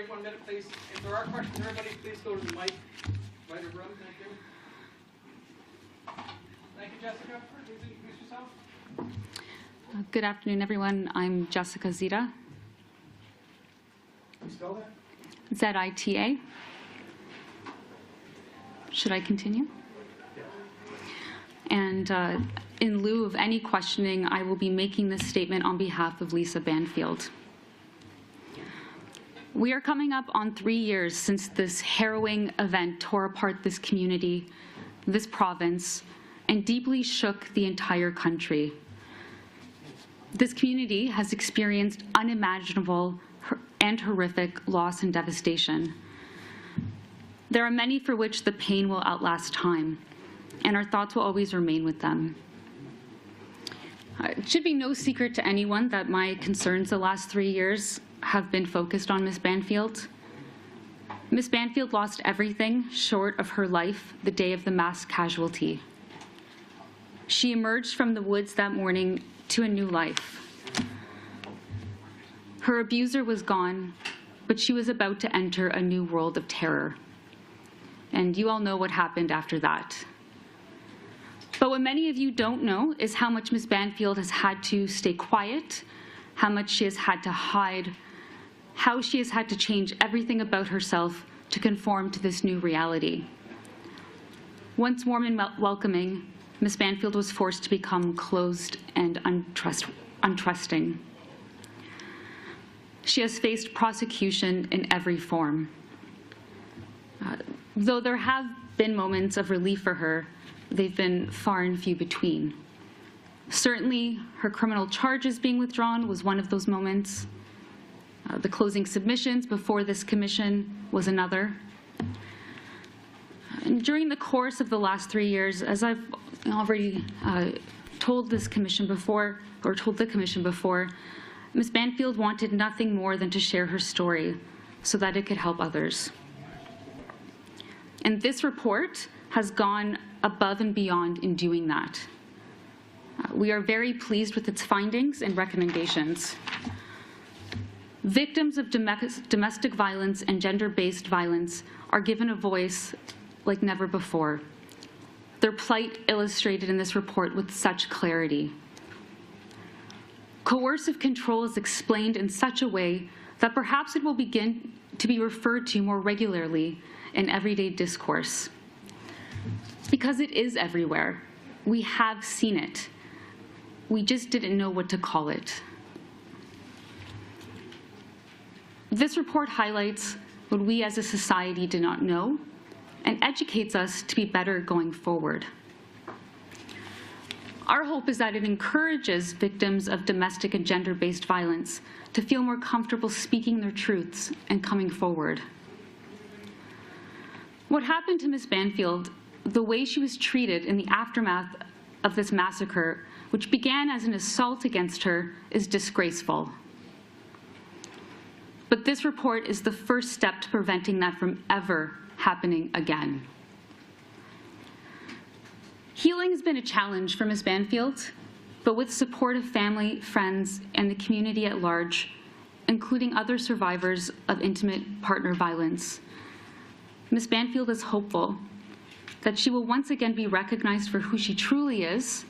wait 1 minute, please. If there are questions, everybody, please go to the mic. Right of room, thank you. Thank you, Jessica. Please introduce yourself. Good afternoon, everyone. I'm Jessica Zita. Can you spell that? Z-I-T-A. Should I continue? And in lieu of any questioning, I will be making this statement on behalf of Lisa Banfield. We are coming up on 3 years since this harrowing event tore apart this community, this province, and deeply shook the entire country. This community has experienced unimaginable and horrific loss and devastation. There are many for which the pain will outlast time, and our thoughts will always remain with them. It should be no secret to anyone that my concerns the last 3 years have been focused on Ms. Banfield. Ms. Banfield lost everything short of her life the day of the mass casualty. She emerged from the woods that morning to a new life. Her abuser was gone, but she was about to enter a new world of terror. And you all know what happened after that. But what many of you don't know is how much Ms. Banfield has had to stay quiet, how much she has had to hide, how she has had to change everything about herself to conform to this new reality. Once warm and welcoming, Ms. Banfield was forced to become closed and untrusting. She has faced prosecution in every form. Though there have been moments of relief for her, they've been far and few between. Certainly, her criminal charges being withdrawn was one of those moments. The closing submissions before this commission was another. And during the course of the last 3 years, as I've already told this commission before, or told the commission before, Ms. Banfield wanted nothing more than to share her story so that it could help others. And this report has gone above and beyond in doing that. We are very pleased with its findings and recommendations. Victims of domestic violence and gender-based violence are given a voice like never before. Their plight illustrated in this report with such clarity. Coercive control is explained in such a way that perhaps it will begin to be referred to more regularly in everyday discourse. Because it is everywhere. We have seen it. We just didn't know what to call it. This report highlights what we as a society did not know and educates us to be better going forward. Our hope is that it encourages victims of domestic and gender-based violence to feel more comfortable speaking their truths and coming forward. What happened to Ms. Banfield, the way she was treated in the aftermath of this massacre, which began as an assault against her, is disgraceful. But this report is the first step to preventing that from ever happening again. Healing has been a challenge for Ms. Banfield, but with support of family, friends, and the community at large, including other survivors of intimate partner violence, Ms. Banfield is hopeful that she will once again be recognized for who she truly is,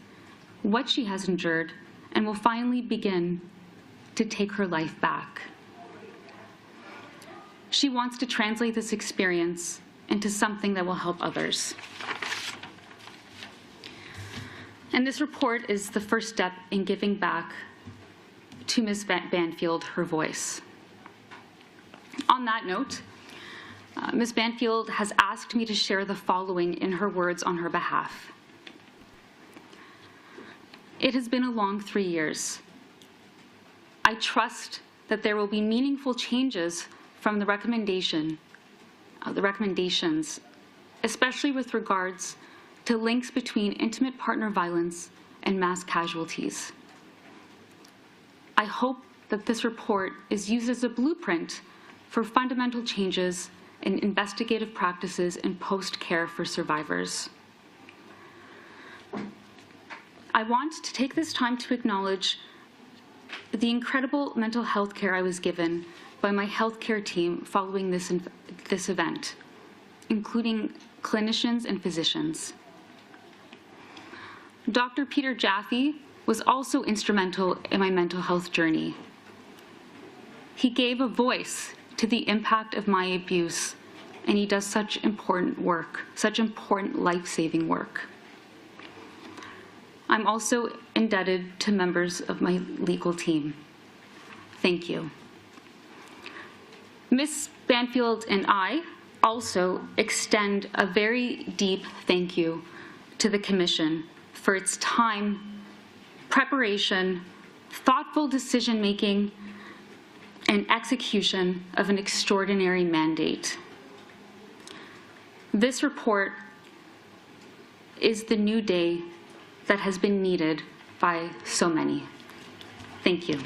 what she has endured, and will finally begin to take her life back. She wants to translate this experience into something that will help others. And this report is the first step in giving back to Ms. Banfield her voice. On that note, Ms. Banfield has asked me to share the following in her words on her behalf. It has been a long 3 years. I trust that there will be meaningful changes from the recommendations, especially with regards to links between intimate partner violence and mass casualties. I hope that this report is used as a blueprint for fundamental changes in investigative practices and post-care for survivors. I want to take this time to acknowledge the incredible mental health care I was given by my healthcare team following this event, including clinicians and physicians. Dr. Peter Jaffe was also instrumental in my mental health journey. He gave a voice to the impact of my abuse, and he does such important work, such important life-saving work. I'm also indebted to members of my legal team. Thank you. Ms. Banfield and I also extend a very deep thank you to the Commission for its time, preparation, thoughtful decision-making, and execution of an extraordinary mandate. This report is the new day that has been needed by so many. Thank you.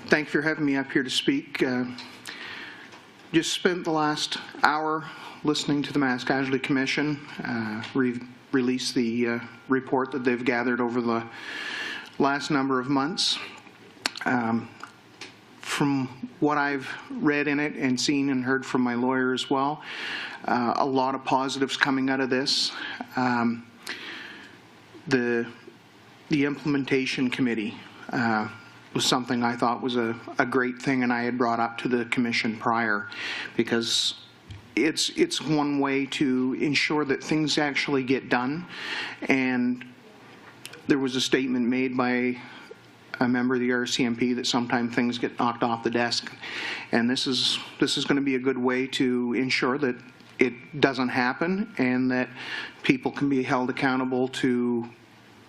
Thank you for having me up here to speak. Just spent the last hour listening to the Mass Casualty Commission release the report that they've gathered over the last number of months. From what I've read in it and seen and heard from my lawyer as well, a lot of positives coming out of this. The implementation committee was something I thought was a great thing, and I had brought up to the Commission prior, because it's one way to ensure that things actually get done. And there was a statement made by a member of the RCMP that sometimes things get knocked off the desk, and this is going to be a good way to ensure that it doesn't happen and that people can be held accountable to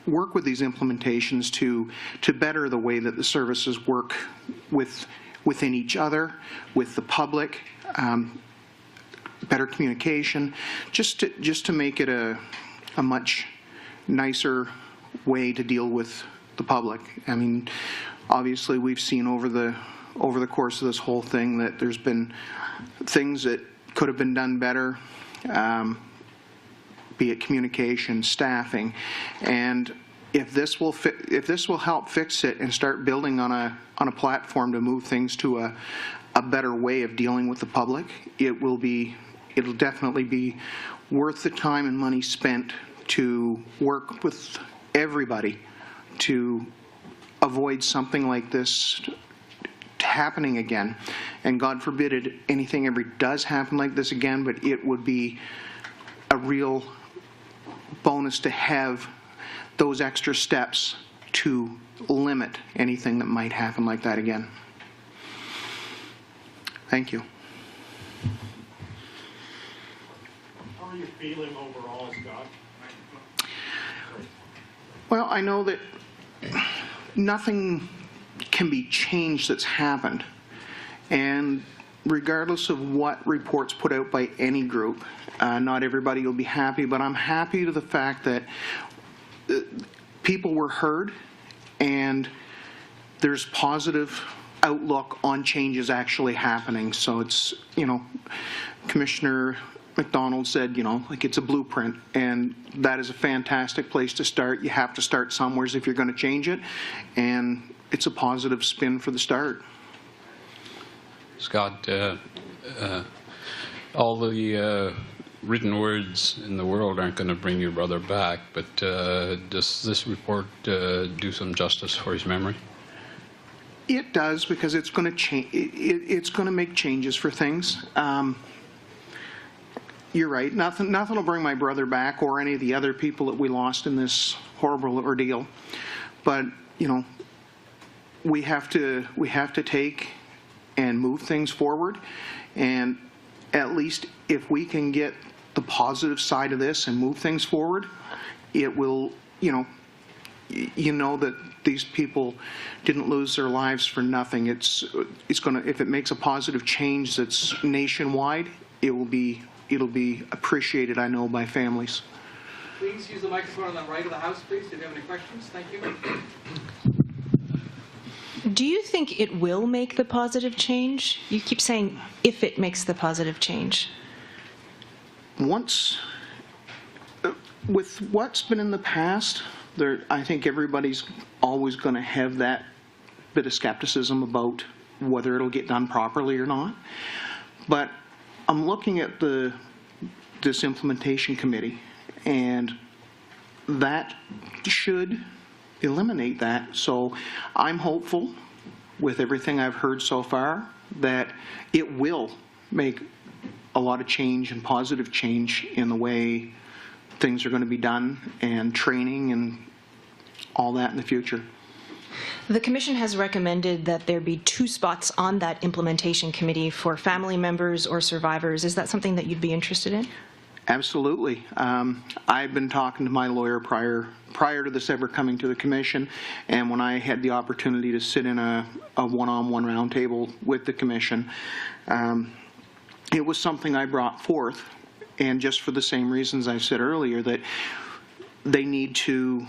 work with these implementations to better the way that the services work within each other, with the public, better communication, just to make it a much nicer way to deal with the public. I mean, obviously we've seen over the course of this whole thing that there's been things that could have been done better, be it communication, staffing, and if this will help fix it and start building on a platform to move things to a better way of dealing with the public, it'll definitely be worth the time and money spent to work with everybody to avoid something like this happening again. And God forbid anything ever does happen like this again, but it would be a real bonus to have those extra steps to limit anything that might happen like that again. Thank you. How are you feeling overall, Scott? Well, I know that nothing can be changed that's happened, and regardless of what reports put out by any group, not everybody will be happy, but I'm happy to the fact that people were heard and there's positive outlook on changes actually happening. So it's, Commissioner McDonald said, like it's a blueprint, and that is a fantastic place to start. You have to start somewhere if you're going to change it, and it's a positive spin for the start. Scott, all the written words in the world aren't going to bring your brother back, but does this report do some justice for his memory? It does, because it's going to change. It's going to make changes for things. You're right. Nothing will bring my brother back or any of the other people that we lost in this horrible ordeal. But we have to take and move things forward, and at least if we can get the positive side of this and move things forward, it will, that these people didn't lose their lives for nothing. It's going to, if it makes a positive change that's nationwide, it'll be appreciated, I know, by families. Please use the microphone on the right of the House, please, if you have any questions. Thank you. Do you think it will make the positive change? You keep saying if it makes the positive change. Once with what's been in the past, I think everybody's always going to have that bit of skepticism about whether it'll get done properly or not. But I'm looking at this implementation committee, and that should eliminate that. So I'm hopeful, with everything I've heard so far, that it will make a lot of change and positive change in the way things are going to be done, and training and all that in the future. The Commission has recommended that there be 2 spots on that implementation committee for family members or survivors. Is that something that you'd be interested in? Absolutely. I've been talking to my lawyer prior to this ever coming to the Commission, and when I had the opportunity to sit in a one-on-one roundtable with the Commission, it was something I brought forth, and just for the same reasons I said earlier, that they need to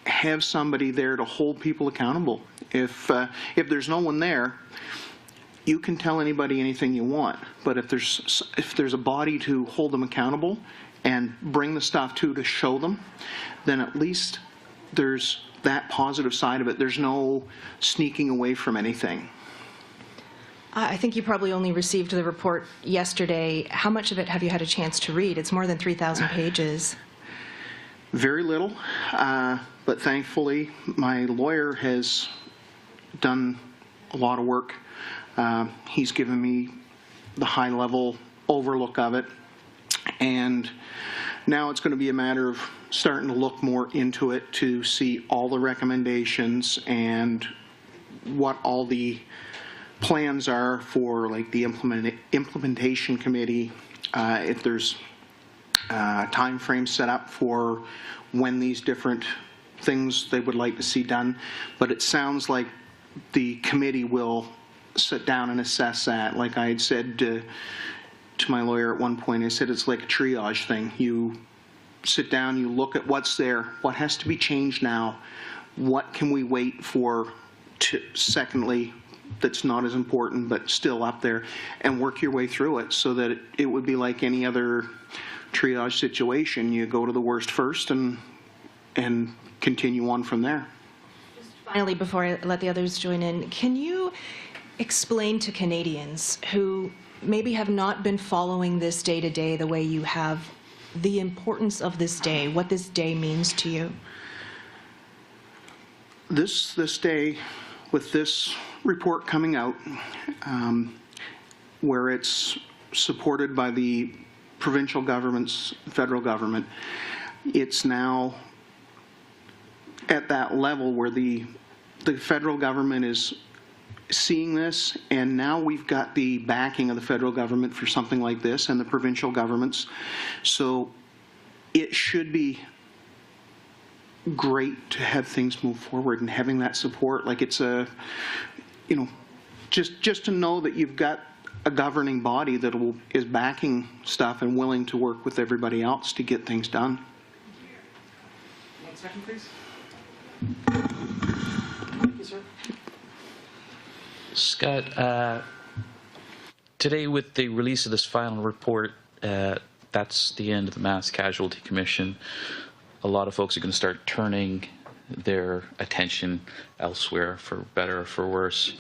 have somebody there to hold people accountable. If there's no one there, you can tell anybody anything you want, but if there's a body to hold them accountable and bring the stuff to show them, then at least there's that positive side of it. There's no sneaking away from anything. I think you probably only received the report yesterday. How much of it have you had a chance to read? It's more than 3,000 pages. Very little, but thankfully my lawyer has done a lot of work. He's given me the high-level overlook of it, and now it's going to be a matter of starting to look more into it to see all the recommendations and what all the plans are for, like, the implementation committee, if there's time frame set up for when these different things they would like to see done. But it sounds like the committee will sit down and assess that. Like I had said to my lawyer at one point, I said it's like a triage thing. You sit down, you look at what's there, what has to be changed now, what can we wait for secondly that's not as important but still up there, and work your way through it so that it would be like any other triage situation. You go to the worst first and continue on from there. Just finally, before I let the others join in, can you explain to Canadians who maybe have not been following this day to day the way you have, the importance of this day, what this day means to you? This day, with this report coming out, where it's supported by the provincial governments, federal government, it's now at that level where the federal government is seeing this, and now we've got the backing of the federal government for something like this, and the provincial governments. So it should be great to have things move forward, and having that support, like it's a, you know, just to know that you've got a governing body that is backing stuff and willing to work with everybody else to get things done. 1 second, please. Thank you, sir. Scott, today with the release of this final report, that's the end of the Mass Casualty Commission. A lot of folks are going to start turning their attention elsewhere, for better or for worse.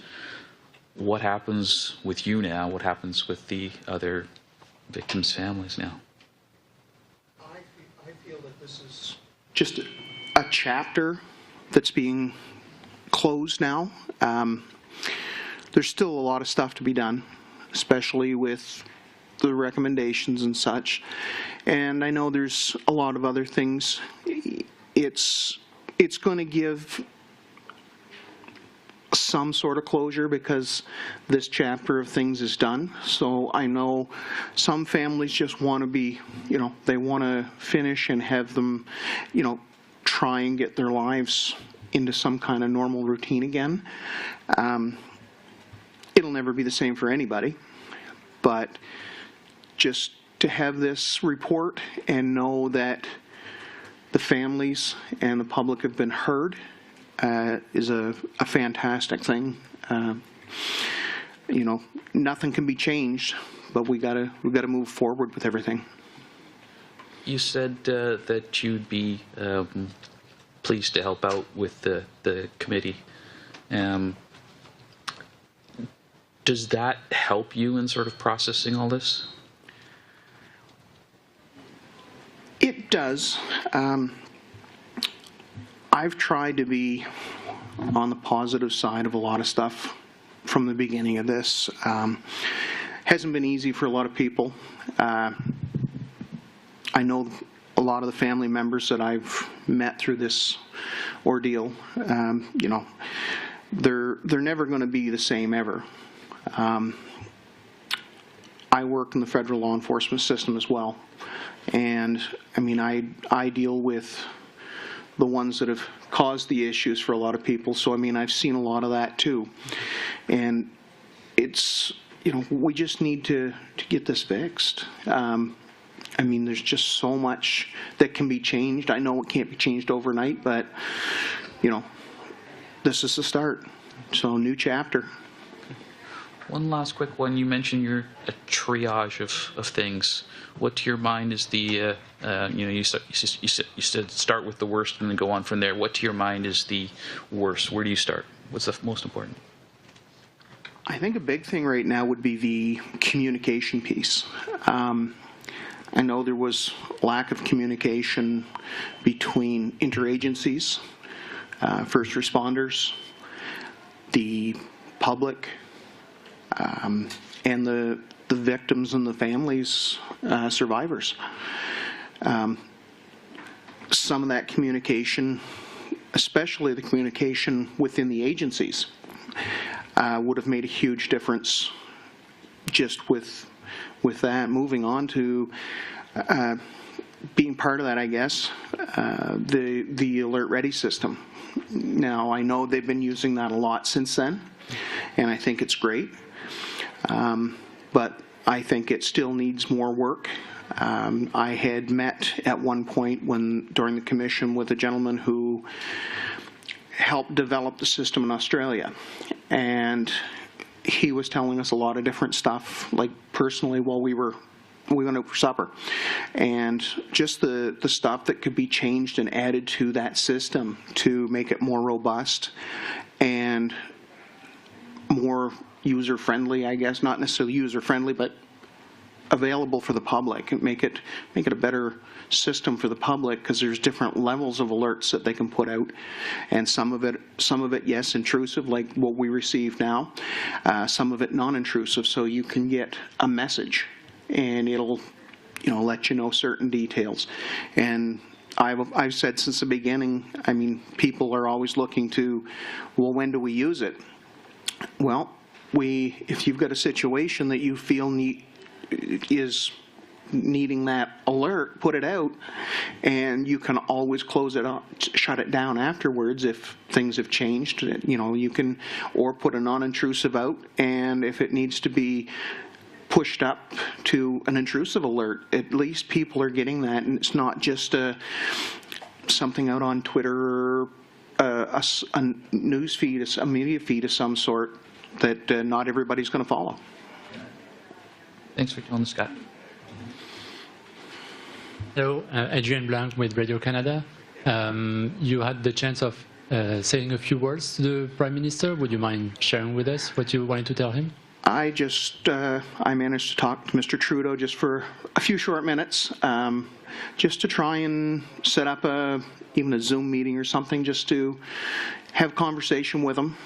What happens with you now? What happens with the other victims' families now? I feel that this is just a chapter that's being closed now. There's still a lot of stuff to be done, especially with the recommendations and such. And I know there's a lot of other things. It's going to give some sort of closure because this chapter of things is done. So I know some families just want to be, you know, they want to finish and have them, you know, try and get their lives into some kind of normal routine again. It'll never be the same for anybody, but just to have this report and know that the families and the public have been heard is a fantastic thing. You know, nothing can be changed, but we gotta move forward with everything. you said that you'd be pleased to help out with the committee. Does that help you in sort of processing all this? It does. I've tried to be on the positive side of a lot of stuff from the beginning of this. Hasn't been easy for a lot of people. I know a lot of the family members that I've met through this ordeal. You know, they're never going to be the same ever. I work in the federal law enforcement system as well, and I mean I deal with the ones that have caused the issues for a lot of people. So I mean I've seen a lot of that too, and it's, you know, we just need to get this fixed. I mean, there's just so much that can be changed. I know it can't be changed overnight, but, you know, this is the start. So, new chapter. One last quick one. You mentioned you're a triage of things. What to your mind is the, you know, you said start with the worst and then go on from there. What to your mind is the worst? Where do you start? What's the most important? I think a big thing right now would be the communication piece. I know there was lack of communication between interagencies, first responders, the public, and the victims and the families, survivors. Some of that communication, especially the communication within the agencies, would have made a huge difference just with that. Moving on to being part of that, I guess, the Alert Ready system. Now, I know they've been using that a lot since then, and I think it's great, but I think it still needs more work. I had met at one point during the commission with a gentleman who helped develop the system in Australia, and he was telling us a lot of different stuff, like personally while we went out for supper, and just the stuff that could be changed and added to that system to make it more robust and more user-friendly, I guess. Not necessarily user-friendly, but available for the public, and make it a better system for the public, because there's different levels of alerts that they can put out, and some of it yes, intrusive, like what we receive now, some of it non-intrusive, so you can get a message and it'll, you know, let you know certain details. And I've said since the beginning, I mean, people are always looking to, well, when do we use it? Well, if you've got a situation that you feel is needing that alert, put it out, and you can always close it up, shut it down afterwards if things have changed. You know, you can, or put a non-intrusive out, and if it needs to be pushed up to an intrusive alert, at least people are getting that, and it's not just something out on Twitter or a news feed, a media feed of some sort that not everybody's going to follow. Thanks for doing this, Scott. Hello, Adrian Blanc with Radio Canada. You had the chance of saying a few words to the Prime Minister. Would you mind sharing with us what you wanted to tell him? I managed to talk to Mr. Trudeau just for a few short minutes, just to try and set up even a Zoom meeting or something, just to have conversation with him.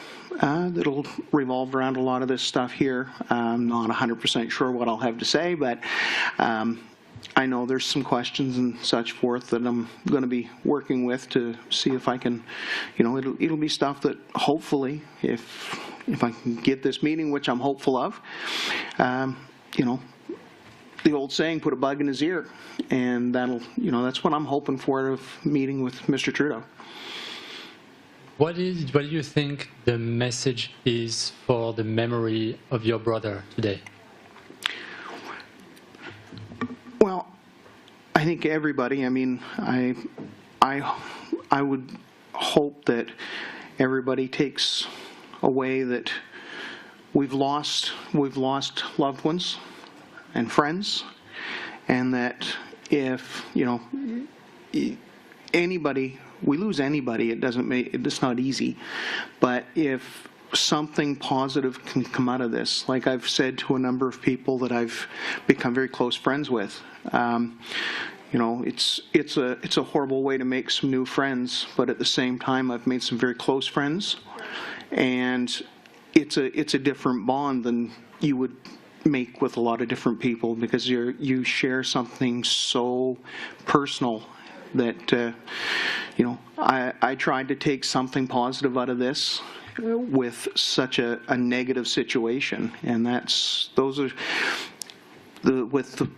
That'll revolve around a lot of this stuff here. I'm not 100% sure what I'll have to say, but I know there's some questions and such forth that I'm going to be working with to see if I can, you know, it'll be stuff that hopefully, if I can get this meeting, which I'm hopeful of, you know, the old saying, put a bug in his ear, and that'll, you know, that's what I'm hoping for of meeting with Mr. Trudeau. What do you think the message is for the memory of your brother today? Well, I think everybody, I mean, I would hope that everybody takes away that we've lost loved ones and friends, and that if, anybody, we lose anybody, it's not easy. But if something positive can come out of this, like I've said to a number of people that I've become very close friends with, it's a horrible way to make some new friends, but at the same time, I've made some very close friends, and it's a different bond than you would make with a lot of different people, because you share something so personal that I tried to take something positive out of this with such a negative situation, and those are the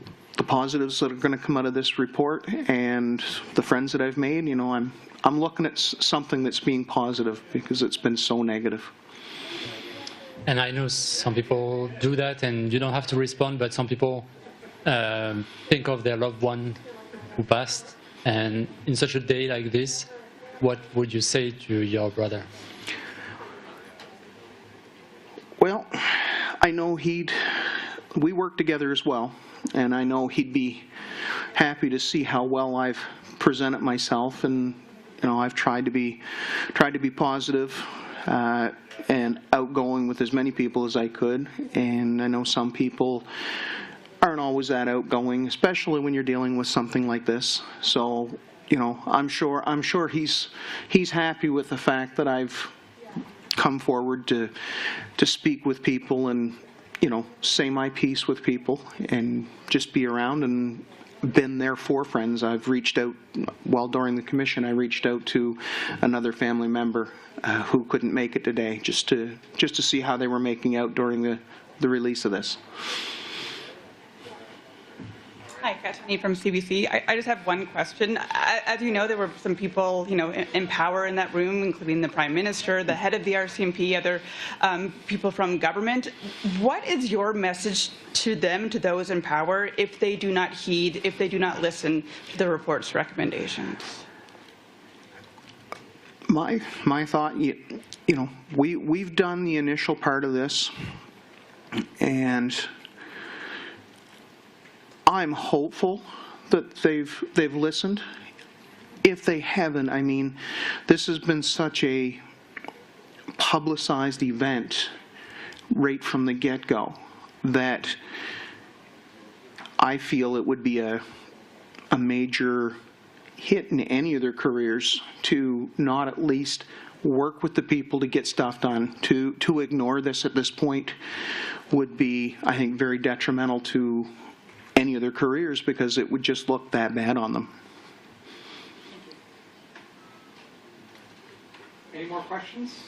positives that are going to come out of this report, and the friends that I've made. I'm looking at something that's being positive, because it's been so negative. And I know some people do that, and you don't have to respond, but some people think of their loved one who passed. And in such a day like this, what would you say to your brother? Well, I know we work together as well, and I know he'd be happy to see how well I've presented myself, and I've tried to be positive and outgoing with as many people as I could. And I know some people aren't always that outgoing, especially when you're dealing with something like this. So, I'm sure he's happy with the fact that I've come forward to speak with people and, say my piece with people and just be around and been there for friends. I've reached out, during the commission, I reached out to another family member who couldn't make it today, just to see how they were making out during the release of this. Hi, Kathleen from CBC. I just have one question. As you know, there were some people, in power in that room, including the Prime Minister, the head of the RCMP, other people from government. What is your message to them, to those in power, if they do not heed, if they do not listen to the report's recommendations? My thought, we've done the initial part of this, and I'm hopeful that they've listened. If they haven't, this has been such a publicized event right from the get-go that I feel it would be a major hit in any of their careers to not at least work with the people to get stuff done. To ignore this at this point would be, I think, very detrimental to any of their careers, because it would just look that bad on them. Any more questions?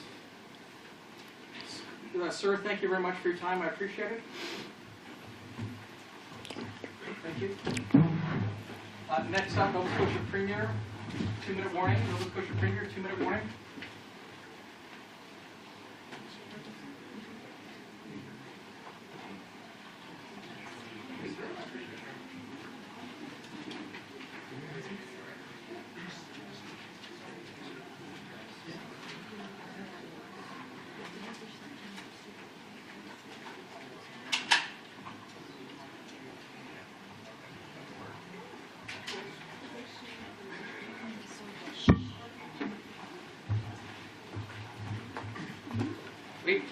Sir, thank you very much for your time. I appreciate it. Thank you. Next up, Nova Scotia Premier, 2-minute warning. Nova Scotia Premier, 2-minute warning.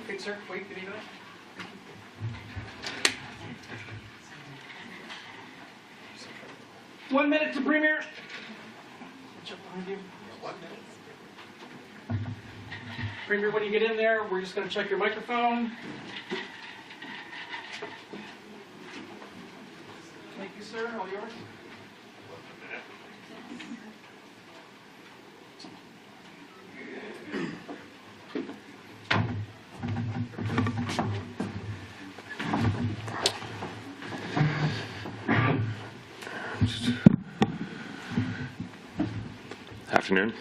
Wait, sir. Wait, good evening. One minute to Premier. Premier, when you get in there, we're just going to check your microphone. Thank you, sir. All yours. Afternoon.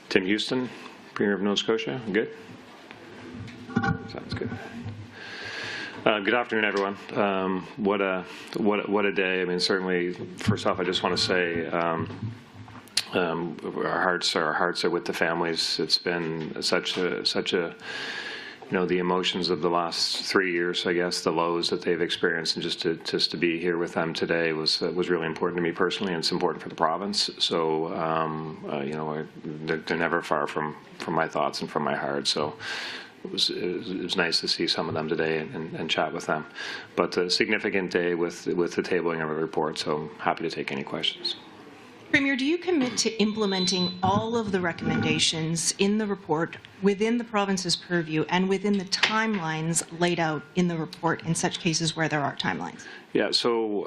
Tim Houston, Premier of Nova Scotia. Good? Sounds good. Good afternoon, everyone. What a day. Certainly, first off, I just want to say our hearts are with the families. It's been such a the emotions of the last 3 years, I guess, the lows that they've experienced, and just to be here with them today was really important to me personally, and it's important for the province. So, they're never far from my thoughts and from my heart. So. It was nice to see some of them today and chat with them. But a significant day with the tabling of a report, so I'm happy to take any questions. Premier, do you commit to implementing all of the recommendations in the report within the province's purview and within the timelines laid out in the report in such cases where there are timelines? Yeah, so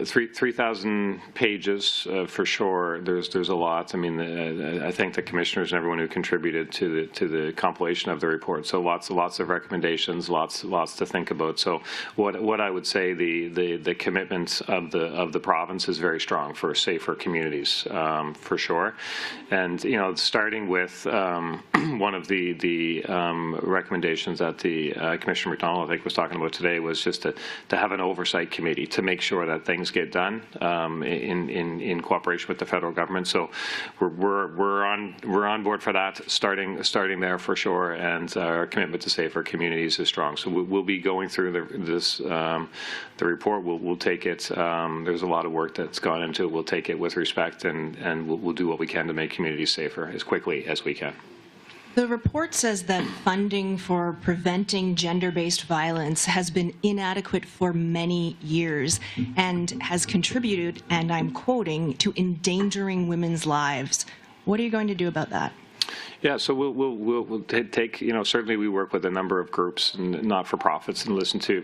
3,000 pages for sure. There's a lot. I mean, I thank the commissioners and everyone who contributed to the compilation of the report. So lots of recommendations, lots to think about. So what I would say, the commitment of the province is very strong for safer communities, for sure. And starting with one of the recommendations that the Commissioner McDonald, I think, was talking about today was just to have an oversight committee to make sure that things get done in cooperation with the federal government. So we're on board for that, starting there for sure, and our commitment to safer communities is strong. So we'll be going through the report. We'll take it. There's a lot of work that's gone into it. We'll take it with respect, and we'll do what we can to make communities safer as quickly as we can. The report says that funding for preventing gender-based violence has been inadequate for many years and has contributed, and I'm quoting, to endangering women's lives. What are you going to do about that? Yeah, so we'll take, certainly we work with a number of groups and not-for-profits and listen to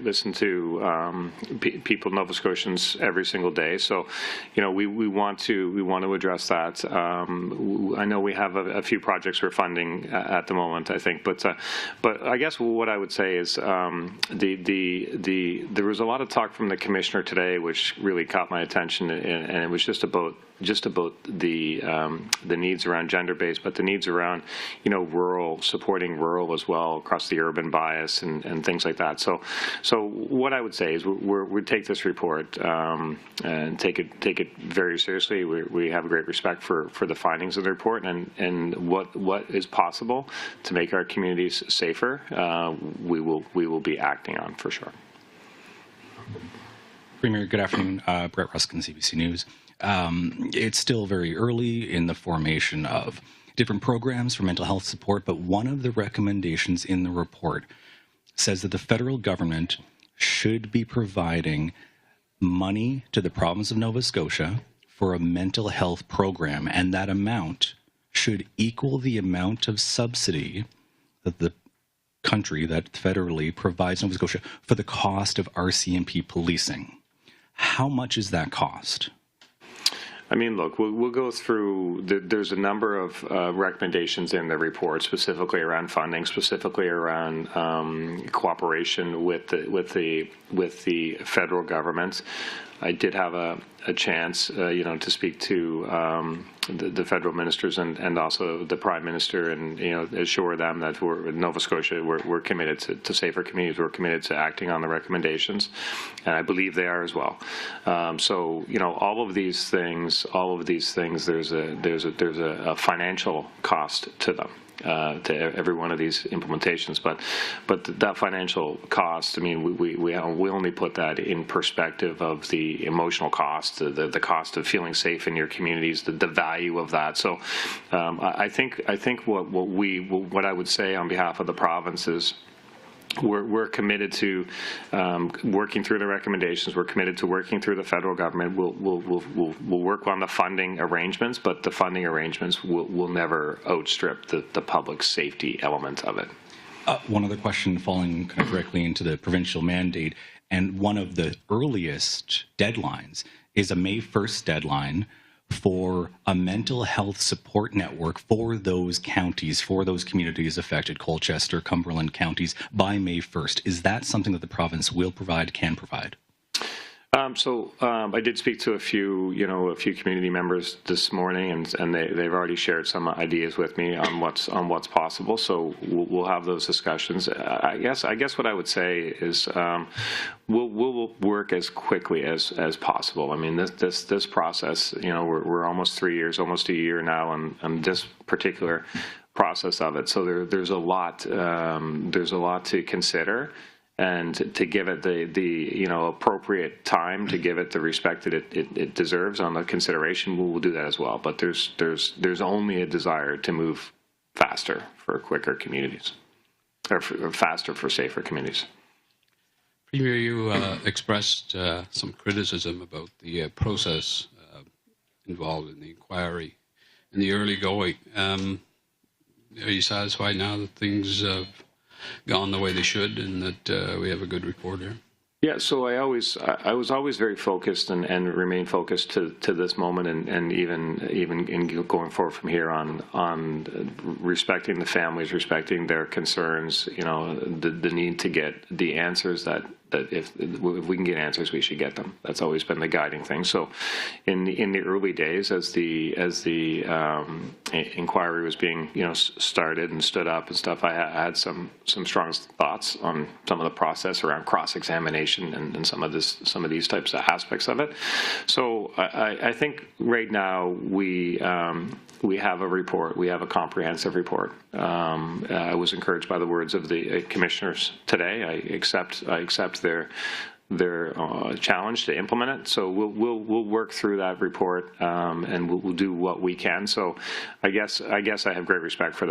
people, Nova Scotians, every single day. So, we want to address that. I know we have a few projects we're funding at the moment, I think, but I guess what I would say is there was a lot of talk from the commissioner today, which really caught my attention, and it was just about the needs around gender-based, but the needs around rural, supporting rural as well, across the urban bias and things like that. So what I would say is we take this report and take it very seriously. We have a great respect for the findings of the report and what is possible to make our communities safer. We will be acting on for sure. Premier, good afternoon. Brett Ruskin, CBC News. It's still very early in the formation of different programs for mental health support, but one of the recommendations in the report says that the federal government should be providing money to the province of Nova Scotia for a mental health program, and that amount should equal the amount of subsidy that the country that federally provides Nova Scotia for the cost of RCMP policing. How much is that cost? I mean, look, we'll go through. There's a number of recommendations in the report, specifically around funding, specifically around cooperation with the federal government. I did have a chance, to speak to the federal ministers and also the Prime Minister, and assure them that we're in Nova Scotia. We're committed to safer communities. We're committed to acting on the recommendations, and I believe they are as well. So all of these things. There's a financial cost to them. To every one of these implementations, but that financial cost, I mean, we only put that in perspective of the emotional cost, the cost of feeling safe in your communities, the value of that. So I think what I would say on behalf of the province is, we're committed to working through the recommendations. We're committed to working through the federal government. We'll work on the funding arrangements, but the funding arrangements will never outstrip the public safety element of it. One other question falling kind of directly into the provincial mandate, and one of the earliest deadlines is a May 1st deadline for a mental health support network for those counties, for those communities affected, Colchester, Cumberland counties, by May 1st. Is that something that the province will provide, can provide? I did speak to a few community members this morning, and they've already shared some ideas with me on what's possible. So we'll have those discussions. I guess what I would say is we'll work as quickly as possible. I mean, this process, we're almost 3 years, almost a year now on this particular process of it. So there's a lot to consider. And to give it the appropriate time, to give it the respect that it deserves on the consideration, we'll do that as well. But there's only a desire to move faster for quicker communities, or faster for safer communities. Premier, you expressed some criticism about the process involved in the inquiry in the early going. Are you satisfied now that things have gone the way they should, and that we have a good report here? Yeah, so I was always very focused and remain focused to this moment, and even in going forward from here on respecting the families, respecting their concerns, the need to get the answers that if we can get answers, we should get them. That's always been the guiding thing. So in the early days, as the inquiry was being started and stood up and stuff, I had some strong thoughts on some of the process around cross-examination and some of these types of aspects of it. So I think right now we have a report. We have a comprehensive report. I was encouraged by the words of the commissioners today. I accept their challenge to implement it. So we'll work through that report, and we'll do what we can. So I guess I have great respect for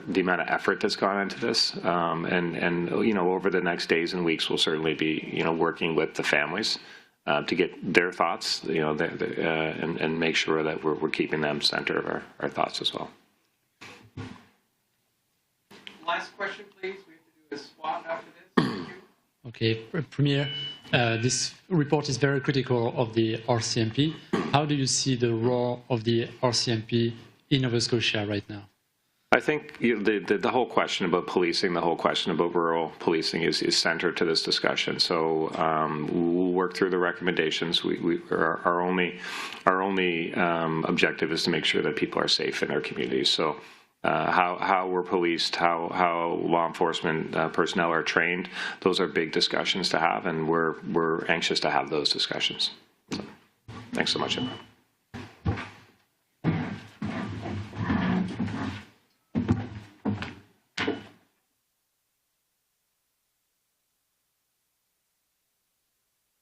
the amount of effort that's gone into this, and over the next days and weeks we'll certainly be working with the families to get their thoughts, and make sure that we're keeping them center of our thoughts as well. Last question, please. We have to do a swap after this. Thank you. Okay, Premier, this report is very critical of the RCMP. How do you see the role of the RCMP in Nova Scotia right now? I think the whole question about policing, the whole question about rural policing is centered to this discussion. So we'll work through the recommendations. Our only objective is to make sure that people are safe in our communities. So how we're policed, how law enforcement personnel are trained, those are big discussions to have, and we're anxious to have those discussions. So, thanks so much, everyone.